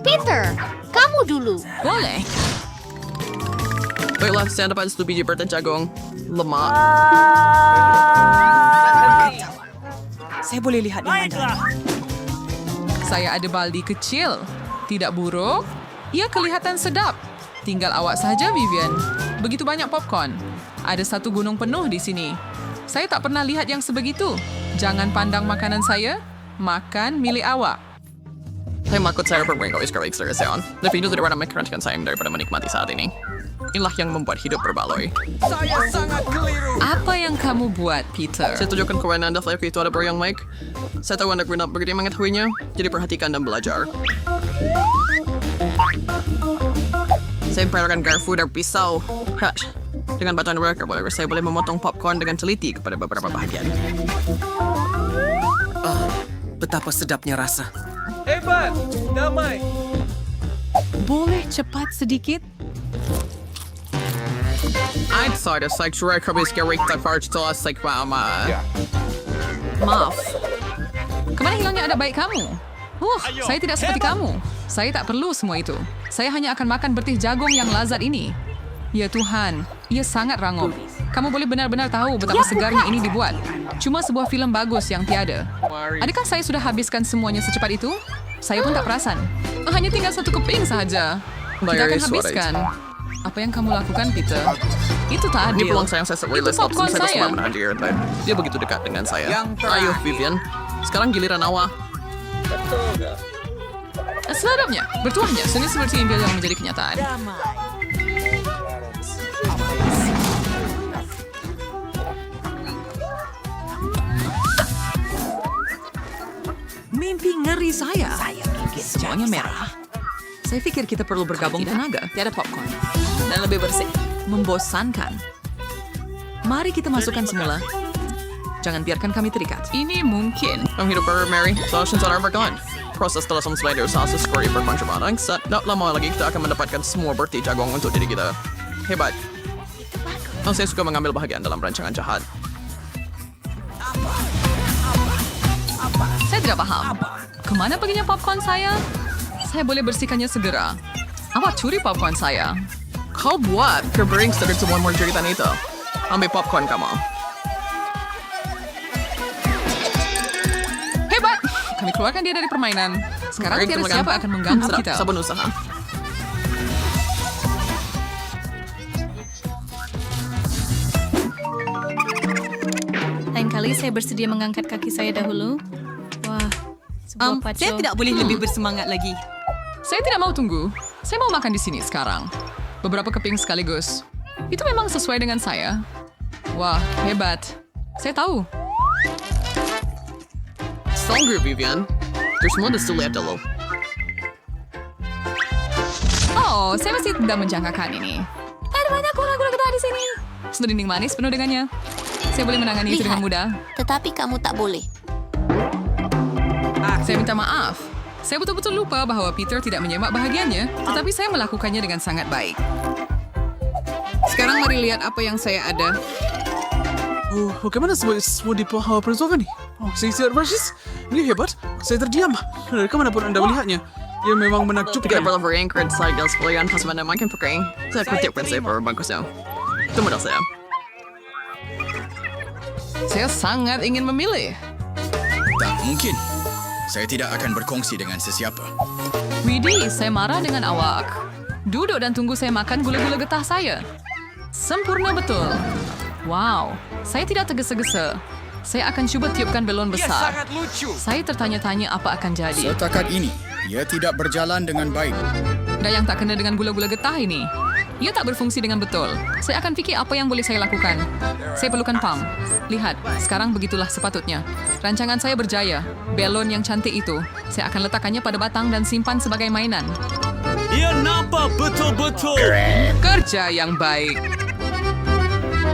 Peter, kamu dulu. Boleh. Baiklah, saya dapat satu biji pertan jagung. Lemak. Saya boleh lihat yang anda. Saya ada baldi kecil. Tidak buruk. Ia kelihatan sedap. Tinggal awak saja, Vivian. Begitu banyak popcorn. Ada satu gunung penuh di sini. Saya tak pernah lihat yang sebegitu. Jangan pandang makanan saya. Makan milik awak. Saya makut saya berbengkok sekali ekstresion. Tapi itu tidak pernah mengkeraskan saya daripada menikmati saat ini. Inilah yang membuat hidup berbaloi. Apa yang kamu buat, Peter? Saya tunjukkan kepada Anda flavor itu ada yang baik. Saya tahu Anda benar begitu mengetahuinya, jadi perhatikan dan belajar. Saya memperlukan garpu dan pisau. Hush. Dengan batuan worker, saya boleh memotong popcorn dengan teliti kepada beberapa bahagian. Betapa sedapnya rasa. Hebat! Damai! Boleh cepat sedikit? I'd thought it's like Shrek habis gerik tak farge to us like mama. Maaf. Kemana hilangnya adat baik kamu? Saya tidak seperti kamu. Saya tak perlu semua itu. Saya hanya akan makan bertih jagung yang lazat ini. Ya Tuhan, ia sangat rangup. Kamu boleh benar-benar tahu betapa segarnya ini dibuat. Cuma sebuah filem bagus yang tiada. Adakah saya sudah habiskan semuanya secepat itu? Saya pun tak perasan. Hanya tinggal satu keping sahaja. Kita akan habiskan. Apa yang kamu lakukan, Peter? Itu tak Ini adil. peluang saya Itu realize popcorn saya saya. semua menahan dia. Dia begitu dekat dengan saya. Yang terakhir. Ayo, Vivian. Sekarang giliran awak. Sedapnya, bertuahnya, seni seperti impian yang menjadi kenyataan. Mimpi ngeri saya. Semuanya merah. Saya pikir kita perlu bergabung tenaga. Tiada popcorn. Dan lebih bersih. Membosankan. Mari kita masukkan semula. Jangan biarkan kami terikat. Ini mungkin. Ang hidup baru, Mary. Solution sa Arbagon. Proses telah selesai dari usaha sesuai berkontribusi. Saat tak lama lagi kita akan mendapatkan semua berti jagung untuk diri kita. Hebat. Saya suka mengambil bahagian dalam rancangan jahat. Saya tidak paham. Kemana perginya popcorn saya? Saya boleh bersihkannya segera. Awak curi popcorn saya. Kau buat kebering sedikit semua cerita itu. Ambil popcorn kamu. Hebat! Kami keluarkan dia dari permainan. Sekarang Mari tiada kita siapa makan. akan mengganggu Sedap, kita. Sabun usaha. Lain kali saya bersedia mengangkat kaki saya dahulu. Wah, sebuah paco. Saya tidak boleh lebih bersemangat lagi. Saya tidak mau tunggu. Saya mau makan di sini sekarang. Beberapa keping sekaligus. Itu memang sesuai dengan saya. Wah, hebat. Saya tahu. Stronger, Vivian. There's more to still lihat dulu. Oh, saya masih tidak menjangkakan ini. Ada banyak gula-gula getah di sini. Sudah dinding manis penuh dengannya. Saya boleh menangani itu dengan mudah. Tetapi kamu tak boleh. Saya minta maaf. Saya betul-betul lupa bahwa Peter tidak menyemak bahagiannya, tetapi saya melakukannya dengan sangat baik. Sekarang mari lihat apa yang saya ada. Oh, bagaimana semua di bawah peruntukan nih? Oh, saya tidak persis. Ini hebat. Saya terdiam. Dari kemanapun Anda melihatnya. Ia memang Kita menakjubkan. perlu beringkret cycle sekalian pas mana makin pekering. Saya kutip prinsip bagusnya. Itu mudah saya. Saya sangat ingin memilih. Tak mungkin. Saya tidak akan berkongsi dengan sesiapa. Widih, saya marah dengan awak. Duduk dan tunggu saya makan gula-gula getah saya. Sempurna betul. Wow, saya tidak tergesa-gesa. Saya akan cuba tiupkan belon besar. Saya tertanya-tanya apa akan jadi. Setakat ini, ia tidak berjalan dengan baik. Dan yang tak kena dengan gula-gula getah ini. Ia tak berfungsi dengan betul. Saya akan fikir apa yang boleh saya lakukan. Saya perlukan pam. Lihat, sekarang begitulah sepatutnya. Rancangan saya berjaya. Belon yang cantik itu, saya akan letakkannya pada batang dan simpan sebagai mainan. Ia nampak betul-betul. Kerja yang baik.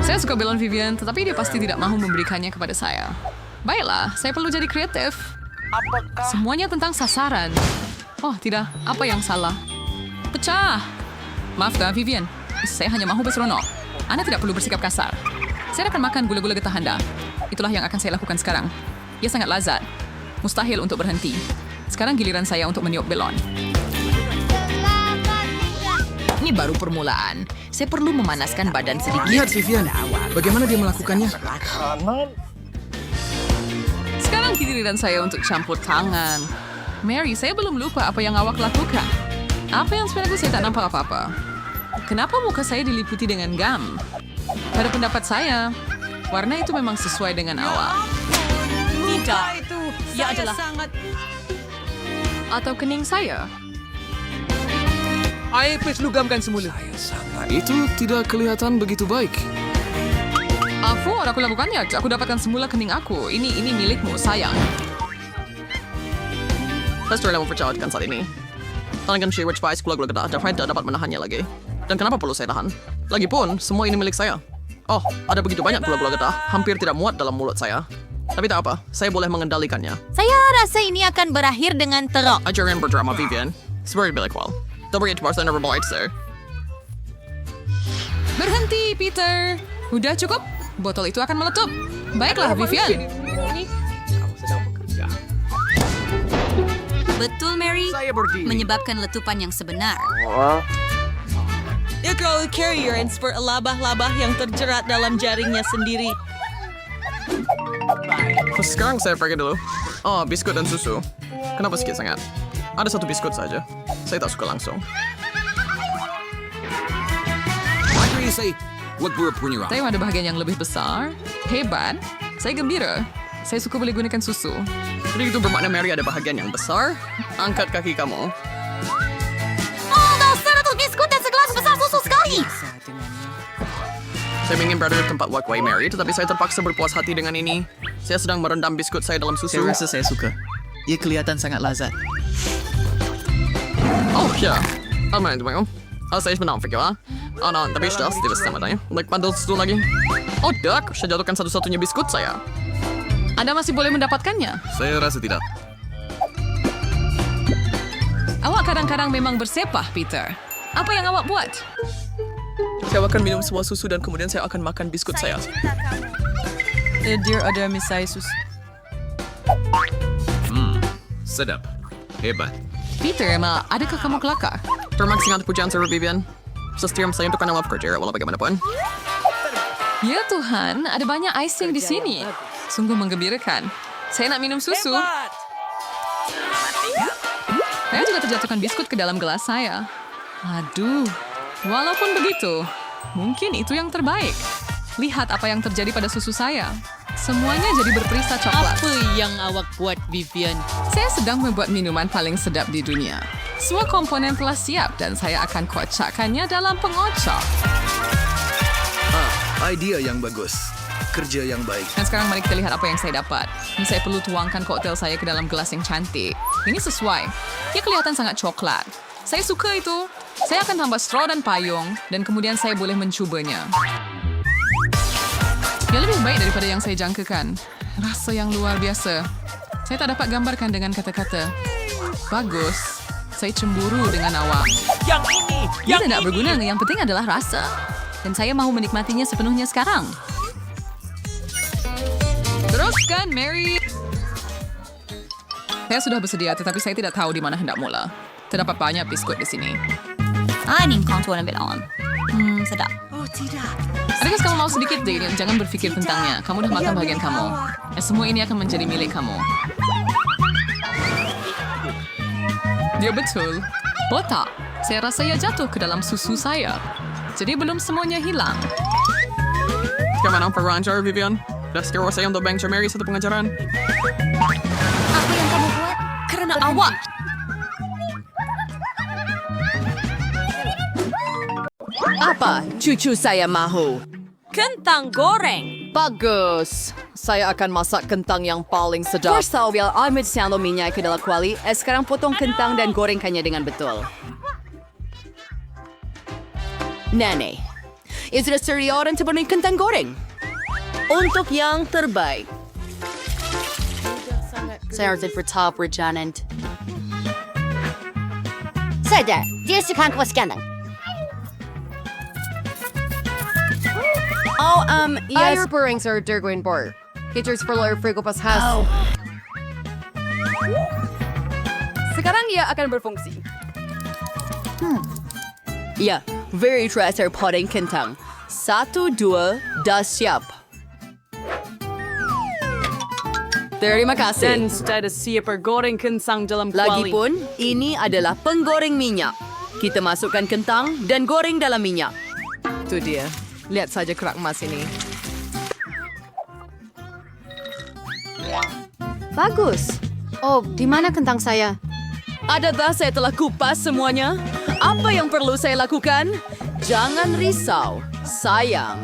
Saya suka belon Vivian, tetapi dia pasti tidak mahu memberikannya kepada saya. Baiklah, saya perlu jadi kreatif. Semuanya tentang sasaran. Oh, tidak. Apa yang salah? Pecah. Maaf, Vivian. Saya hanya mahu berseronok. Anda tidak perlu bersikap kasar. Saya akan makan gula-gula getah Anda. Itulah yang akan saya lakukan sekarang. Ia sangat lazat. Mustahil untuk berhenti. Sekarang giliran saya untuk meniup belon. Ini baru permulaan. Saya perlu memanaskan badan sedikit. Lihat Vivian, bagaimana dia melakukannya? Sekarang giliran saya untuk campur tangan. Mary, saya belum lupa apa yang awak lakukan. Apa yang sebenarnya saya tak nampak apa-apa. Kenapa muka saya diliputi dengan gam? Pada pendapat saya, warna itu memang sesuai dengan awak. Tidak. Ya adalah. Atau kening saya? Air please lugamkan semula. Itu tidak kelihatan begitu baik. Afur, aku lakukannya. Aku dapatkan semula kening aku. Ini milikmu, sayang. Pasti mau percayakan saat ini. Tangan si Rich Spice gula-gula gedah, dan tidak dapat menahannya lagi. Dan kenapa perlu saya tahan? Lagipun, semua ini milik saya. Oh, ada begitu banyak gula-gula gedah, hampir tidak muat dalam mulut saya. Tapi tak apa, saya boleh mengendalikannya. Saya rasa ini akan berakhir dengan teruk. Ajaran berdrama Vivian. Seperti bilik wal. Double itu bahasa never blight, sir. Berhenti, Peter. Udah cukup? Botol itu akan meletup. Baiklah, Vivian. Betul, Mary. Menyebabkan letupan yang sebenar. Dia terlalu carrier for labah-labah yang terjerat dalam jaringnya sendiri. Sekarang saya pergi dulu. Oh, biskut dan susu. Kenapa sedikit sangat? Ada satu biskut saja. Saya tak suka langsung. Tapi ada bahagian yang lebih besar. Hebat. Saya gembira. Saya suka boleh gunakan susu. Jadi itu bermakna Mary ada bahagian yang besar. Angkat kaki kamu. Oh, dasar itu biskut dan segelas besar susu sekali. Saya ingin berada di tempat Wakwai Mary, tetapi saya terpaksa berpuas hati dengan ini. Saya sedang merendam biskut saya dalam susu. Saya rasa saya suka. Ia kelihatan sangat lazat. Oh, ya. Aman, teman. Saya sebenarnya fikir, tapi sudah tidak sama tanya. Like pandal susu lagi. Oh, dak. Saya jatuhkan satu-satunya biskut saya. Anda masih boleh mendapatkannya. Saya rasa tidak. Awak kadang-kadang memang bersepah, Peter. Apa yang awak buat? Saya akan minum semua susu dan kemudian saya akan makan biskut saya. Dear ada misai sus. Sedap. Hebat. Peter, adakah kamu kelakar? Terima kasih atas pujian Sir Vivian. Setiap saya untuk nama pekerja, walau bagaimanapun. Ya Tuhan, ada banyak icing di sini. Sungguh menggembirakan. Saya nak minum susu. Saya juga terjatuhkan biskut ke dalam gelas saya. Aduh, walaupun begitu, mungkin itu yang terbaik. Lihat apa yang terjadi pada susu saya. Semuanya jadi berperisa coklat. Apa yang awak buat, Vivian? Saya sedang membuat minuman paling sedap di dunia. Semua komponen telah siap dan saya akan kocakkannya dalam pengocok. Idea yang bagus. Kerja yang baik. Dan sekarang mari kita lihat apa yang saya dapat. Ini saya perlu tuangkan koktail saya ke dalam gelas yang cantik. Ini sesuai. Ia kelihatan sangat coklat. Saya suka itu. Saya akan tambah straw dan payung dan kemudian saya boleh mencubanya. Ya lebih baik daripada yang saya jangkakan. Rasa yang luar biasa. Saya tak dapat gambarkan dengan kata-kata. Bagus. Saya cemburu dengan awak. Yang ini! Ia tidak berguna. Yang penting adalah rasa. Dan saya mahu menikmatinya sepenuhnya sekarang. Teruskan, Mary. Saya sudah bersedia, tetapi saya tidak tahu di mana hendak mula. Terdapat banyak biskut di sini. Ini kau tuan ambil on. Sedap. Adakah kamu mau sedikit, Dale? Jangan berpikir tentangnya. Kamu dah makan bahagian kamu. Semua ini akan menjadi milik kamu. Dia betul. Botak. Saya rasa ia jatuh ke dalam susu saya. Jadi belum semuanya hilang. Bagaimana perancar, Vivian? Dah sekarang saya untuk Bank Mary satu pengajaran. Apa yang kamu buat? Karena awak. Apa cucu saya mahu? Kentang goreng. Bagus. Saya akan masak kentang yang paling sedap. First, saya ambil sendok minyak ke dalam kuali. Sekarang potong kentang dan gorengkannya dengan betul. Nenek, ini sudah sedia orang terpenuhi kentang goreng. Untuk yang terbaik. Saya harus bertahap berjalan. Sudah, dia suka kuas kandang. Oh, yes. Air berings are dergwin bar. Kitchers for lawyer frigo pas has. Sekarang ia akan berfungsi. Ya, very treasure pudding kentang. 1, 2, dah siap. Terima kasih. sudah ada siap goreng kentang dalam kuali. Lagipun, ini adalah penggoreng minyak. Kita masukkan kentang dan goreng dalam minyak. Itu dia. Lihat saja kerak emas ini. Bagus. Oh, di mana kentang saya? Adakah saya telah kupas semuanya? Apa yang perlu saya lakukan? Jangan risau, sayang.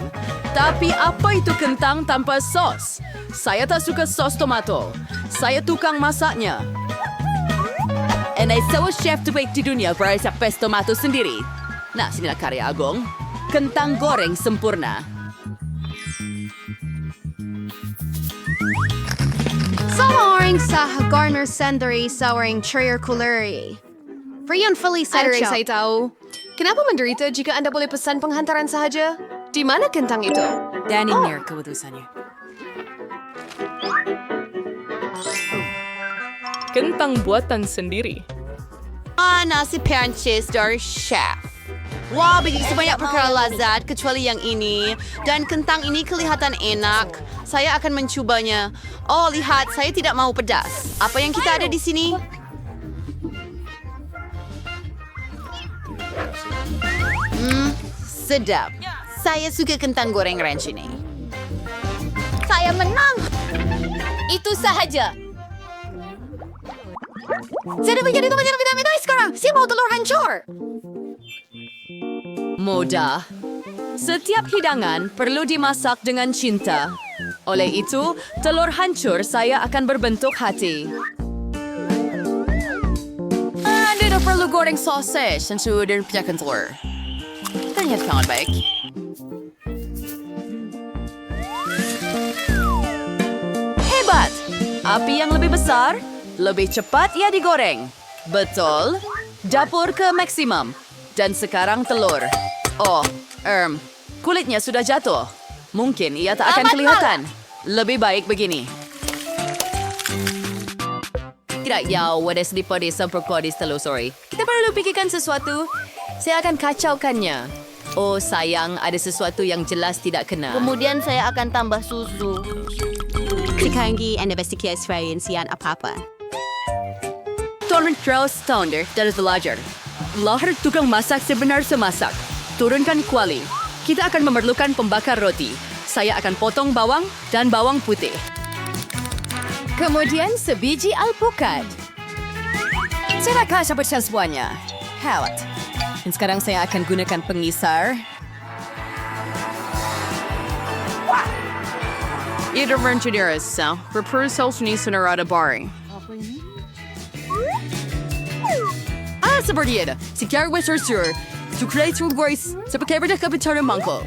Tapi apa itu kentang tanpa sos? Saya tak suka sos tomato. Saya tukang masaknya. And I saw a chef terbaik di dunia beresap pes tomato sendiri. Nah, sinilah karya Agong. Kentang goreng sempurna. Sawing sa Garner Sendary Sawing Trier Kuluri. Friyon Felice Adoray, saya tahu. Kenapa menderita jika Anda boleh pesan penghantaran sahaja? Di mana kentang itu? Dan ini keputusannya. Kentang buatan sendiri. Nasi Perancis dari chef. Wah, begitu banyak perkara lazat kecuali yang ini. Dan kentang ini kelihatan enak. Saya akan mencobanya. Oh, lihat, saya tidak mau pedas. Apa yang kita ada di sini? Sedap. Saya suka kentang goreng ranch ini. Saya menang. Itu sahaja. Saya menjadi teman yang tidak sekarang. Saya mau telur hancur. Mudah. Setiap hidangan perlu dimasak dengan cinta. Oleh itu, telur hancur saya akan berbentuk hati. Anda tidak perlu goreng sausage dan sudah pecahkan telur. Terlihat sangat baik. Hebat! Api yang lebih besar, lebih cepat ia digoreng. Betul. Dapur ke maksimum. Dan sekarang telur. Oh, kulitnya sudah jatuh. Mungkin ia tak akan kelihatan. Lebih baik begini. Tidak jauh, ada sedikit semperkodis telusuri. Kita perlu pikirkan sesuatu. Saya akan kacaukannya. Oh sayang, ada sesuatu yang jelas tidak kena. Kemudian saya akan tambah susu. Sekarang investigasian apa-apa. Torrent Strauss Thunder dari belajar. Lahir tukang masak sebenar semasak. Turunkan kuali. Kita akan memerlukan pembakar roti. Saya akan potong bawang dan bawang putih. Kemudian sebiji alpukat. Saya rasa seperti semuanya. Hebat. Dan sekarang saya akan gunakan pengisar. Ida Ranchadera, Repursal Sunisonarada Bari. Seperti itu. Sekarang Westersur. To create your voice sa pagkaibad ng kapitan ng mangko.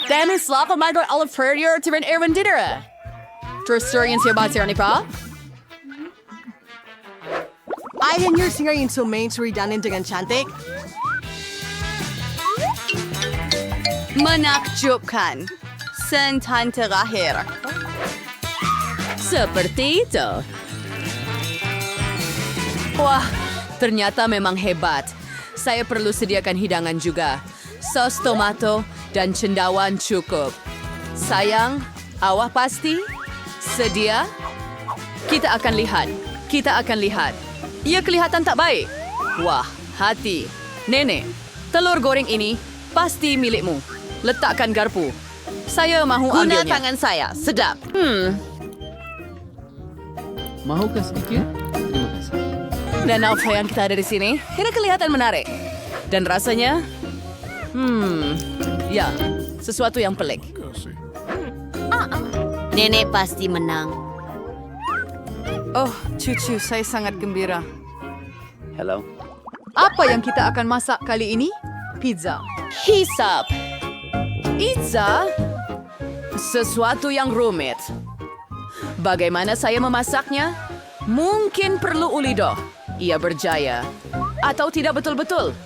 Dennis Lapa Michael Oliver Tiran Erwin Didera. Trustorian siya ba siya ni pa? Ay, hanyar singayin so main suridanin dengan cantik. Menakjubkan. Sentan terakhir. Seperti itu. Wah, ternyata memang hebat. Saya perlu sediakan hidangan juga. Sos tomato dan cendawan cukup. Sayang, awak pasti? Sedia? Kita akan lihat. Kita akan lihat. Ia kelihatan tak baik. Wah, hati. Nenek, telur goreng ini pasti milikmu. Letakkan garpu. Saya mahu ambilnya. Guna tangan saya. Sedap. Mahukah sedikit? Terima kasih. Dan apa yang kita ada di sini? Kira kelihatan menarik. Dan rasanya? Ya, sesuatu yang pelik. Nenek pasti menang. Oh, cucu, saya sangat gembira. Hello. Apa yang kita akan masak kali ini? Pizza. Hisap. Pizza? Sesuatu yang rumit. Bagaimana saya memasaknya? Mungkin perlu ulido. Ia berjaya. Atau tidak betul-betul.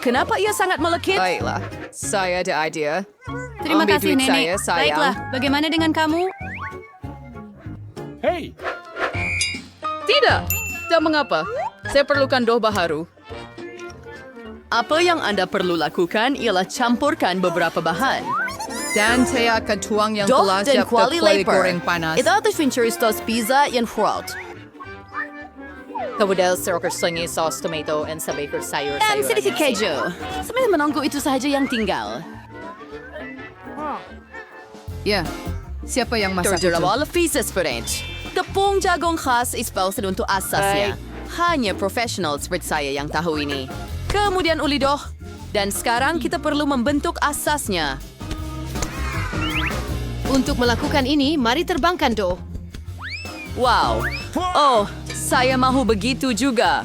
Kenapa ia sangat melekit? Baiklah, saya ada idea. Terima Ambil kasih, duit Nenek. saya, sayang. Baiklah, bagaimana dengan kamu? Hey! Tidak, Tak mengapa. Saya perlukan dough baharu. Apa yang anda perlu lakukan ialah campurkan beberapa bahan. Dan saya akan tuang yang Dough telah dan siap ke kuali kuali leper. goreng panas. Ito atas features tos pizza yang frot. Kemudian serokar sunyi saus tomato and sabay sayur-sayuran. Dan sedikit keju. Sambil menunggu itu sahaja yang tinggal. Ya, siapa yang masak itu? Terdapat pieces French. Tepung jagung khas ispausad untuk asasnya. Hanya profesional seperti saya yang tahu ini. Kemudian uli dough. Dan sekarang kita perlu membentuk asasnya. Untuk melakukan ini, mari terbangkan dough. Wow. Oh, saya mahu begitu juga.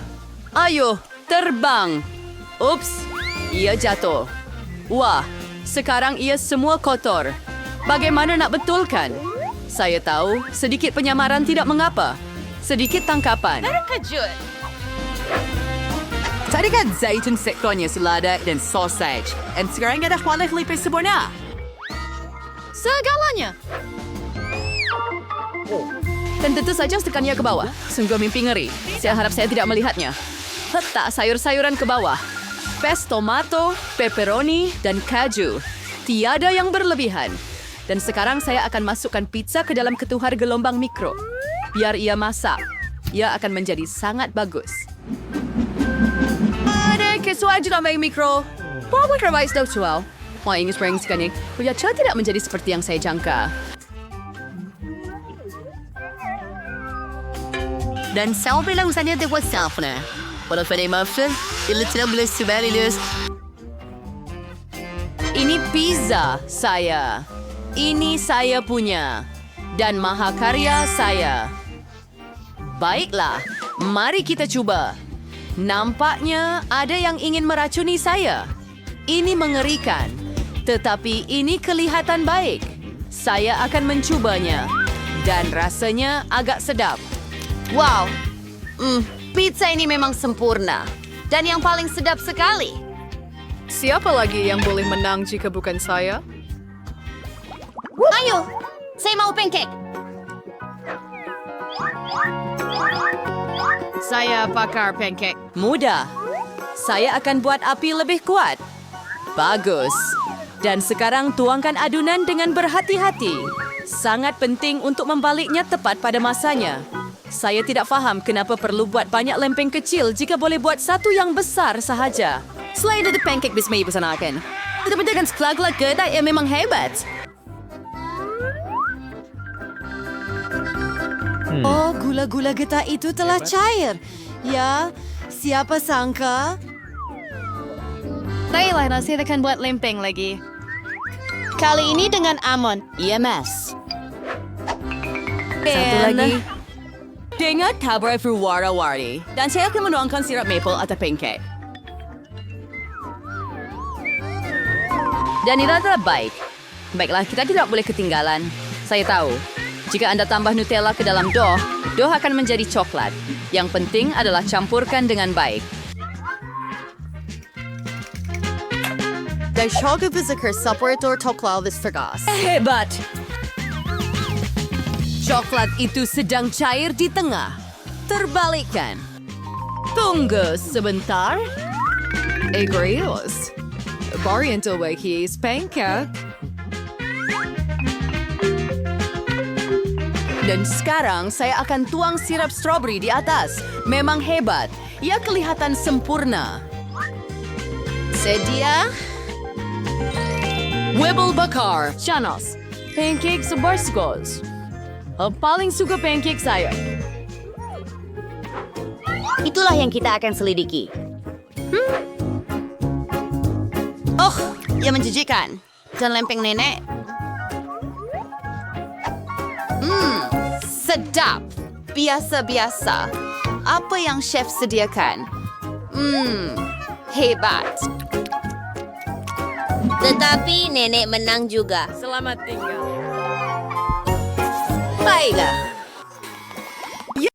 Ayo, terbang. Ups, ia jatuh. Wah, sekarang ia semua kotor. Bagaimana nak betulkan? Saya tahu, sedikit penyamaran tidak mengapa. Sedikit tangkapan. Terkejut. Tadikan zaitun sekonnya selada dan sausage. Dan sekarang ada kuali lipis sempurna. Segalanya. Dan tentu saja tekannya ke bawah. Sungguh mimpi ngeri. Saya harap saya tidak melihatnya. Letak sayur-sayuran ke bawah. Pesto tomato, pepperoni, dan kaju. Tiada yang berlebihan. Dan sekarang saya akan masukkan pizza ke dalam ketuhar gelombang mikro. Biar ia masak. Ia akan menjadi sangat bagus. Ada kesuai dalam mikro. Bawa terbaik sesuai. Wah, ini spring sekali. Kuyaca tidak menjadi seperti yang saya jangka. Dan saya bilang saja dia buat self-nya. Walaupun dia muffin, dia tidak boleh subalius. Ini pizza saya. Ini saya punya. Dan mahakarya saya. Baiklah, mari kita cuba. Nampaknya ada yang ingin meracuni saya. Ini mengerikan. Tetapi ini kelihatan baik. Saya akan mencubanya. Dan rasanya agak sedap. Wow, pizza ini memang sempurna. Dan yang paling sedap sekali. Siapa lagi yang boleh menang jika bukan saya? Ayo, saya mau pancake. Saya pakar pancake. Mudah. Saya akan buat api lebih kuat. Bagus. Dan sekarang tuangkan adunan dengan berhati-hati. Sangat penting untuk membaliknya tepat pada masanya. Saya tidak faham kenapa perlu buat banyak lempeng kecil jika boleh buat satu yang besar sahaja. Selain itu pancake bisa dipersanakan. Tetapi dengan sekelag-lag kedai yang memang hebat. Oh, gula-gula getah itu telah cair. Ya, siapa sangka? Baiklah, saya akan buat lempeng lagi. Kali ini dengan almond. EMS. Satu lagi. Dengan kabar berwarna-warni. Dan saya akan menuangkan sirap maple atau pancake. Dan itu adalah baik. Baiklah, kita tidak boleh ketinggalan. Saya tahu. Jika Anda tambah Nutella ke dalam dough akan menjadi coklat. Yang penting adalah campurkan dengan baik. Dan shogu bizikir separator toklal vistergas. Hebat! Coklat itu sedang cair di tengah. Terbalikkan. Tunggu sebentar. Egrios. Oriental Wakis pancake. Dan sekarang saya akan tuang sirap strawberry di atas. Memang hebat. Ia kelihatan sempurna. Sedia? Wibble bakar. Chanos. Pancake sebarskos. Paling suka pancake saya. Itulah yang kita akan selidiki. Oh, ia menjijikan. Dan lempeng nenek. Sedap. Biasa-biasa. Apa yang chef sediakan? Hebat. Tetapi nenek menang juga. Selamat tinggal. Baiklah.